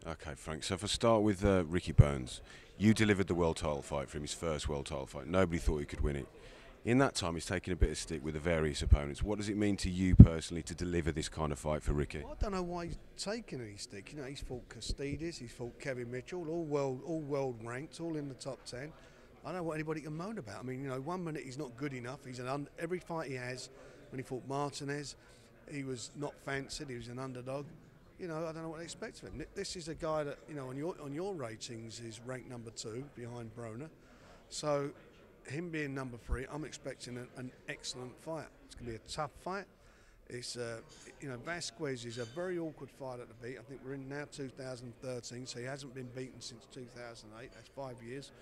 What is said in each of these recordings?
Okay, Frank. So if I start with Ricky Burns, you delivered the world title fight for him, his first world title fight. Nobody thought he could win it. In that time, he's taken a bit of stick with the various opponents. What does it mean to you personally to deliver this kind of fight for Ricky? Well, I don't know why he's taking any stick. You know, he's fought Castidis, he's fought Kevin Mitchell, all world ranked, all in the top 10. I don't know what anybody can moan about. I mean, you know, one minute he's not good enough. Every fight he has, when he fought Martinez, he was not fancied. He was an underdog. You know, I don't know what to expect of him. This is a guy that, you know, on your ratings is ranked number 2 behind Broner. So him being number 3, I'm expecting an excellent fight. It's going to be a tough fight. It's you know, Vasquez is a very awkward fighter to beat. I think we're in now 2013, so he hasn't been beaten since 2008. That's 5 years.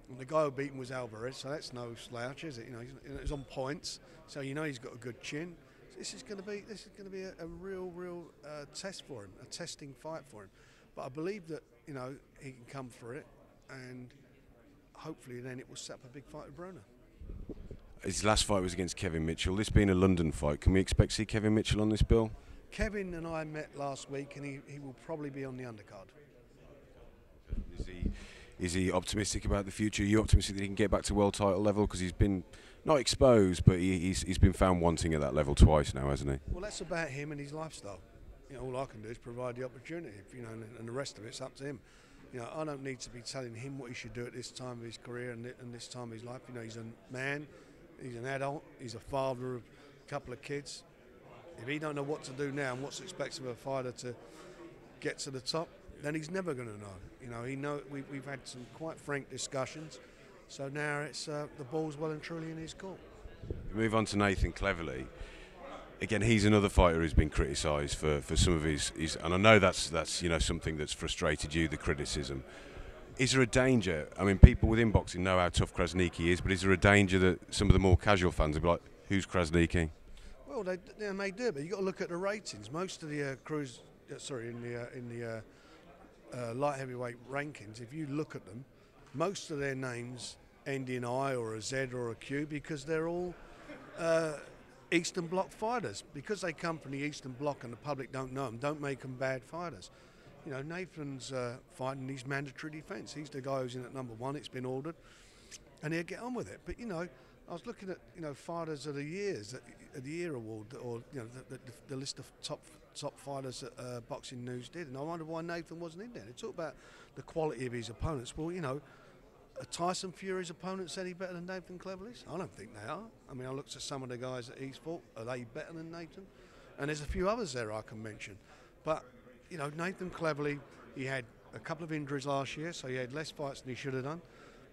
And the guy who beat him was Alvarez, so that's no slouch, is it? You know, he's on points, so you know he's got a good chin. This is going to be a real test for him, a testing fight for him. But I believe that, you know, he can come for it, and hopefully then it will set up a big fight with Broner. His last fight was against Kevin Mitchell. This being a London fight, can we expect to see Kevin Mitchell on this bill? Kevin and I met last week, and he will probably be on the undercard. Is he optimistic about the future? Are you optimistic that he can get back to world title level? Because he's been not exposed, but he's been found wanting at that level twice now, hasn't he? Well, that's about him and his lifestyle. You know, all I can do is provide the opportunity. You know, and the rest of it's up to him. You know, I don't need to be telling him what he should do at this time of his career and this time of his life. You know, he's a man, he's an adult, he's a father of a couple of kids. If he don't know what to do now and what's expected of a fighter to get to the top, then he's never going to know. You know, we've had some quite frank discussions. So now it's the ball's well and truly in his court. We move on to Nathan Cleverly. Again, he's another fighter who's been criticised for some of his, and I know that's you know, something that's frustrated you, the criticism. Is there a danger? I mean, people within boxing know how tough Krasniqi is, but is there a danger that some of the more casual fans will be like, "Who's Krasniqi?" Well, they may do, but you got to look at the ratings. Most of the in the light heavyweight rankings, if you look at them, most of their names end in I or a Z or a Q because they're all Eastern Bloc fighters. Because they come from the Eastern Bloc and the public don't know them, don't make them bad fighters. You know, Nathan's fighting his mandatory defence. He's the guy who's in at number 1. It's been ordered, and he'll get on with it. But you know, I was looking at, you know, fighters of the years, the year award, or you know, the list of top fighters that Boxing News did, and I wonder why Nathan wasn't in there. They talk about the quality of his opponents. Well, you know, Tyson Fury's opponents any better than Nathan Cleverly's? I don't think they are. I mean, I looked at some of the guys that he's fought. Are they better than Nathan? And there's a few others there I can mention. But you know, Nathan Cleverly, he had a couple of injuries last year, so he had less fights than he should have done.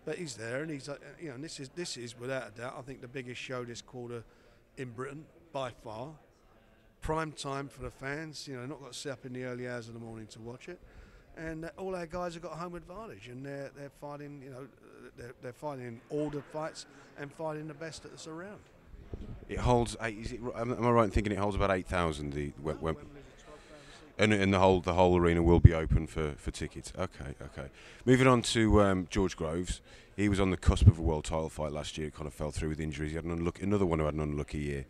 But he's there, and he's you know, and this is without a doubt, I think, the biggest show this quarter in Britain by far. Prime time for the fans. You know, not got to sit up in the early hours of the morning to watch it. And all our guys have got a home advantage, and they're fighting. You know, they're fighting in ordered fights and fighting the best that's around. It holds. Am I right in thinking it holds about 8,000? And the whole arena will be open for tickets. Okay. Moving on to George Groves. He was on the cusp of a world title fight last year. Kind of fell through with injuries. He had another one who had an unlucky year.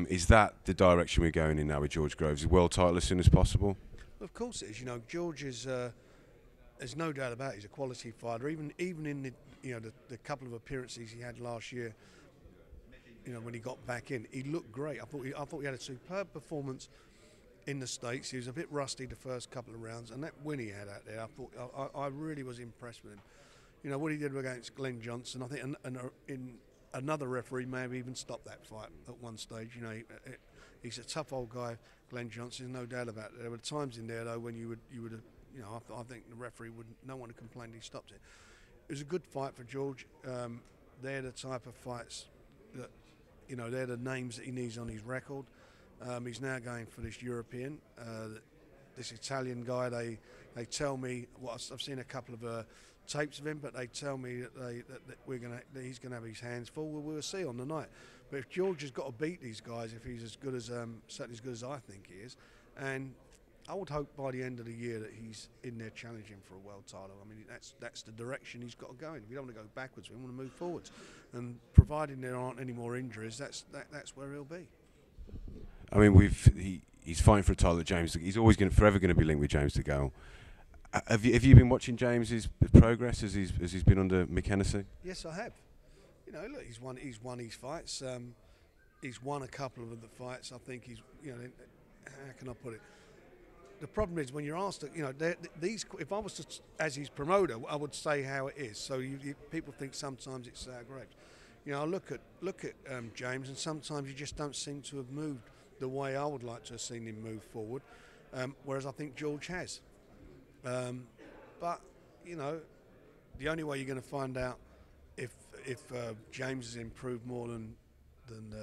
Is that the direction we're going in now with George Groves? A world title as soon as possible? Of course it is. You know, George is. There's no doubt about it. He's a quality fighter. Even in the couple of appearances he had last year. You know, when he got back in, he looked great. I thought he had a superb performance in the States. He was a bit rusty the first couple of rounds, and that win he had out there, I really was impressed with him. You know, what he did against Glenn Johnson, I think in another referee may have even stopped that fight at one stage. You know, he's a tough old guy, Glenn Johnson, no doubt about it. There were times in there, though, when you would you know, I think the referee no one had complained he stopped it. It was a good fight for George. They're the type of fights that, you know, they're the names that he needs on his record. He's now going for this European, this Italian guy. They tell me, I've seen a couple of tapes of him, but they tell me that he's going to have his hands full. We'll see on the night. But if George has got to beat these guys, if he's as good as certainly as good as I think he is, and I would hope by the end of the year that he's in there challenging for a world title. I mean, that's the direction he's got to go in. We don't want to go backwards. We want to move forwards, and providing there aren't any more injuries, that's where he'll be. I mean, he's fighting for a title at James. He's always forever going to be linked with James DeGale. Have you been watching James's progress as he's been under Mick Hennessy? Yes, I have. You know, look, he's won his fights. He's won a couple of the fights. I think he's, you know, how can I put it? The problem is when you're asked, you know, these. If I was to, as his promoter, I would say how it is. So people think sometimes it's sour grapes. You know, I look at James, and sometimes you just don't seem to have moved the way I would like to have seen him move forward. Whereas I think George has. But you know, the only way you're going to find out if James has improved more than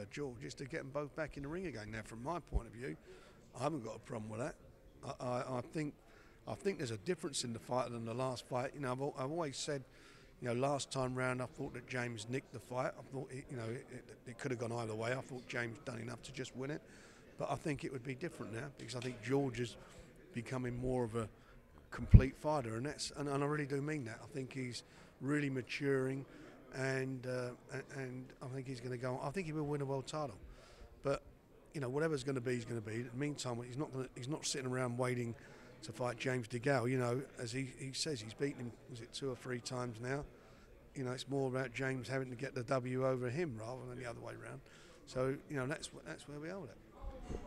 George is to get them both back in the ring again. Now, from my point of view, I haven't got a problem with that. I think there's a difference in the fight than the last fight. You know, I've always said, you know, last time round I thought that James nicked the fight. I thought it could have gone either way. I thought James done enough to just win it, but I think it would be different now because I think George is becoming more of a complete fighter, and I really do mean that. I think he's really maturing, and I think he's going to go. I think he will win a world title, but you know, whatever's going to be, he's going to be. In the meantime, he's not sitting around waiting to fight James DeGale. You know, as he says, he's beaten him, was it 2 or 3 times now? You know, it's more about James having to get the W over him rather than the other way around. So, you know, that's where we are with it.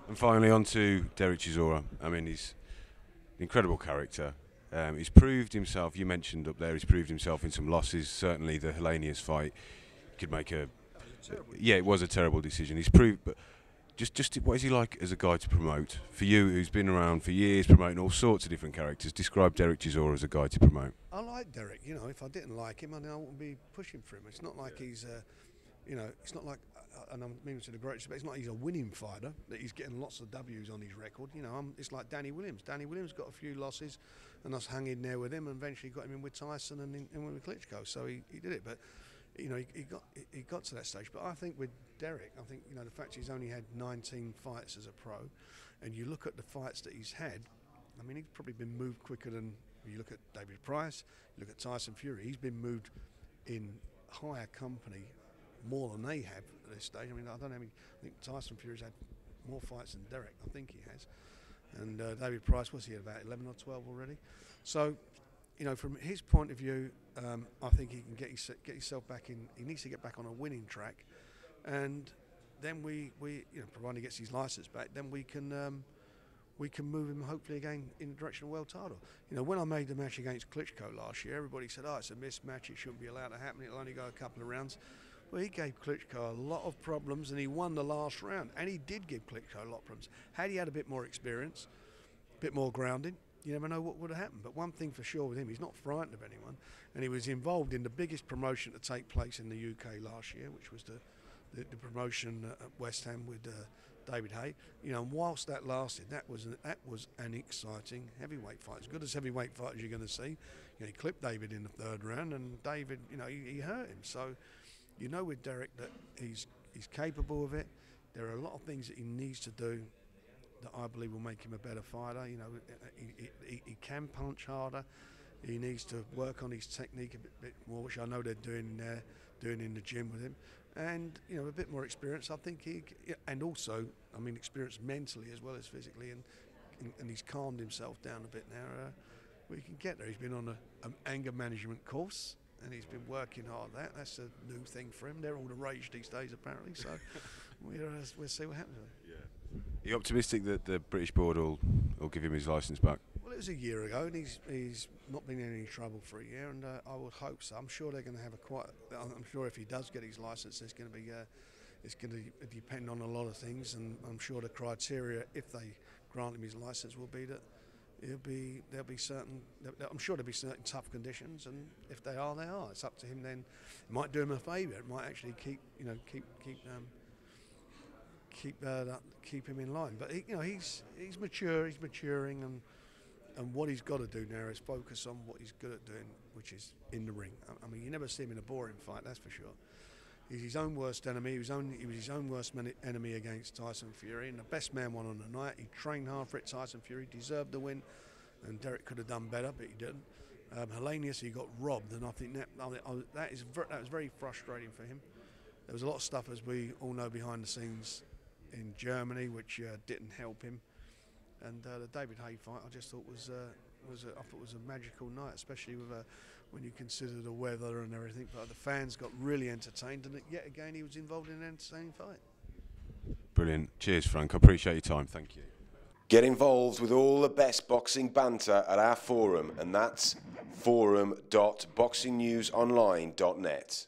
And finally, on to Derek Chisora. I mean, he's an incredible character. He's proved himself. You mentioned up there, he's proved himself in some losses. Certainly, the Helenius fight could make a. It was a terrible decision. He's proved, but. Just what is he like as a guy to promote? For you, who's been around for years promoting all sorts of different characters, describe Derek Chisora as a guy to promote. I like Derek. You know, if I didn't like him, I wouldn't be pushing for him. It's not like he's, you know, it's not like, and I'm meaning to the greatest, but it's not like he's a winning fighter, that he's getting lots of W's on his record. You know, it's like Danny Williams. Danny Williams got a few losses, and I was hung in there with him, and eventually got him in with Tyson and with Klitschko. So he did it, but. You know, he got to that stage. But I think with Derek, I think, you know, the fact he's only had 19 fights as a pro, and you look at the fights that he's had, I mean, he's probably been moved quicker than, you look at David Price, you look at Tyson Fury, he's been moved in higher company more than they have at this stage. I mean, I don't know, I think Tyson Fury's had more fights than Derek, I think he has. And David Price, was he at about 11 or 12 already? So, you know, from his point of view, I think he can get himself back in. He needs to get back on a winning track, and then we you know, provided he gets his license back, then we can move him hopefully again in the direction of world title. You know, when I made the match against Klitschko last year, everybody said, "Oh, it's a mismatch. It shouldn't be allowed to happen. It'll only go a couple of rounds." Well, he gave Klitschko a lot of problems, and he won the last round. And he did give Klitschko a lot of problems. Had he had a bit more experience, a bit more grounding, you never know what would have happened. But one thing for sure with him, he's not frightened of anyone, and he was involved in the biggest promotion to take place in the UK last year, which was the promotion at West Ham with David Hay. You know, and whilst that lasted, that was an exciting heavyweight fight, as good as heavyweight fighters you're going to see. You know, he clipped David in the 3rd round, and David, you know, he hurt him. So, you know, with Derek that he's capable of it. There are a lot of things that he needs to do that I believe will make him a better fighter. You know, he can punch harder. He needs to work on his technique a bit more, which I know they're doing in the gym with him. And, you know, a bit more experience, I think and also, I mean, experience mentally as well as physically, and he's calmed himself down a bit now. We can get there. He's been on an anger management course, and he's been working hard at that. That's a new thing for him. They're all the rage these days, apparently, so we'll see what happens. Yeah. Are you optimistic that the British board will give him his licence back? Well, it was a year ago, and he's not been in any trouble for a year, and I would hope so. I'm sure they're going to have I'm sure if he does get his licence, it's going to depend on a lot of things, and I'm sure the criteria, if they grant him his licence, will be that there'll be certain. I'm sure there'll be certain tough conditions, and if they are, they are. It's up to him then. It might do him a favour. It might actually keep him in line. But he's mature. He's maturing, and what he's got to do now is focus on what he's good at doing, which is in the ring. I mean, you never see him in a boring fight, that's for sure. He's his own worst enemy. He was his own worst enemy against Tyson Fury, and the best man won on the night. He trained hard for it. Tyson Fury deserved the win, and Derek could have done better, but he didn't. Helenius, he got robbed, and I think that was very frustrating for him. There was a lot of stuff, as we all know, behind the scenes in Germany, which didn't help him. And the David Hay fight, I just thought was I thought it was a magical night, especially with when you consider the weather and everything. But the fans got really entertained, and yet again he was involved in an entertaining fight. Brilliant. Cheers, Frank. I appreciate your time. Thank you. Get involved with all the best boxing banter at our forum, and that's forum.boxingnewsonline.net.